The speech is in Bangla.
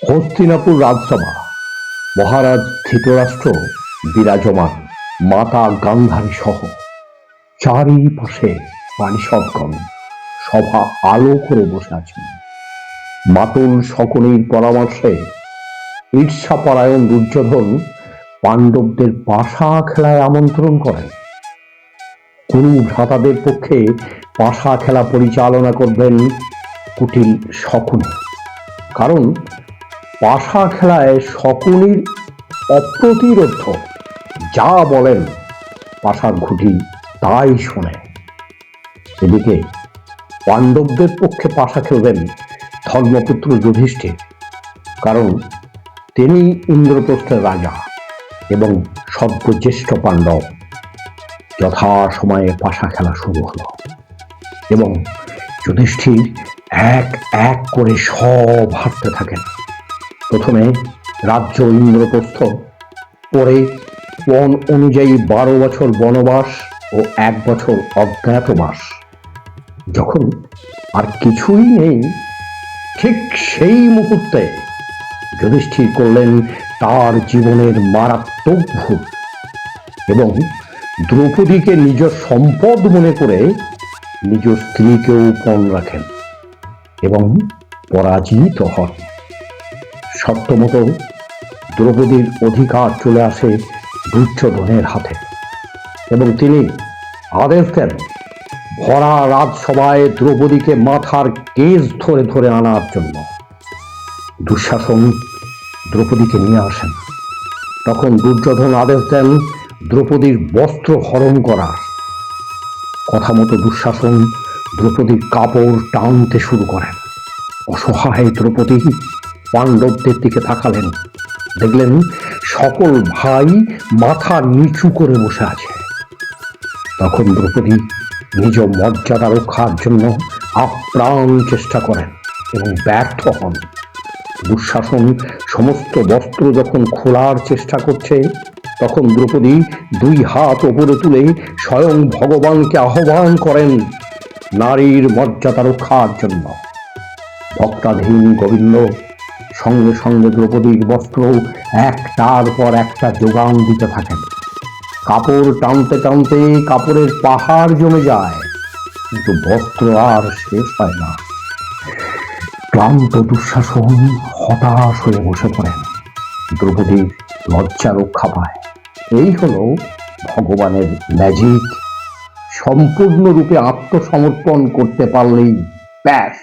হস্তিনাপুর রাজসভা। মহারাজ ধৃতরাষ্ট্র বিরাজমান, মাতা গান্ধারী সহ চারিপাশে পারিষদগণ সভা আলো করে বসে আছেন। মাতুল শকুনির পরামর্শে ঈর্ষাপরায়ণ দুর্যোধন পাণ্ডবদের পাশা খেলায় আমন্ত্রণ করেন। কুরু ভ্রাতাদের পক্ষে পাশা খেলা পরিচালনা করবেন কুটিল শকুনি। কারণ পাশা খেলায় শকুনির অপ্রতিরোধ, যা বলেন পাশার ঘুঁটি তাই শোনে। এদিকে পাণ্ডবদের পক্ষে পাশা খেলবেন ধর্মপুত্র যুধিষ্ঠির, কারণ তিনি ইন্দ্রপ্রস্থের রাজা এবং সর্বজ্যেষ্ঠ পাণ্ডব। যথাসময়ে পাশা খেলা শুরু হলো এবং যুধিষ্ঠির এক এক করে সব হারতে থাকেন। প্রথমে রাজ্য ইন্দ্রপ্রস্থ, পরে পণ অনুযায়ী 12 বছর বনবাস ও 1 বছর অজ্ঞাতবাস। যখন আর কিছুই নেই, ঠিক সেই মুহূর্তে যুধিষ্ঠির করলেন তার জীবনের মারাত্মক ভুল এবং দ্রৌপদীকে নিজ সম্পদ মনে করে নিজ স্ত্রীকেও পণ রাখেন এবং পরাজিত হন। সত্যমত দ্রৌপদীর অধিকার চলে আসে দুর্যোধনের হাতে এবং তিনি আদেশ দেন ভরা রাজসভায় দ্রৌপদীকে মাথার কেশ ধরে ধরে আনার জন্য। দুঃশাসন দ্রৌপদীকে নিয়ে আসেন। তখন দুর্যোধন আদেশ দেন দ্রৌপদীর বস্ত্র হরণ করার। কথা মতো দুঃশাসন দ্রৌপদীর কাপড় টানতে শুরু করেন। অসহায় দ্রৌপদী পাণ্ডবদের দিকে তাকালেন, দেখলেন সকল ভাই মাথা নিচু করে বসে আছে। তখন দ্রৌপদী নিজ মর্যাদা রক্ষার জন্য আপ্রাণ চেষ্টা করেন এবং ব্যর্থ হন। দুঃশাসন সমস্ত বস্ত্র যখন খোলার চেষ্টা করছে, তখন দ্রৌপদী 2 হাত ওপরে তুলে স্বয়ং ভগবানকে আহ্বান করেন নারীর মর্যাদা রক্ষার জন্য। ভক্তাধীন গোবিন্দ সঙ্গে সঙ্গে দ্রৌপদীর বস্ত্র একটার পর একটা যোগান দিতে থাকেন। কাপড় টানতে টানতে কাপড়ের পাহাড় জমে যায়, কিন্তু বস্ত্র আর শেষ হয় না। ক্লান্ত দুঃশাসন হতাশ হয়ে বসে পড়েন। দ্রৌপদীর লজ্জা রক্ষা পায়। এই হলো ভগবানের ম্যাজিক। সম্পূর্ণরূপে আত্মসমর্পণ করতে পারলেই ব্যাস,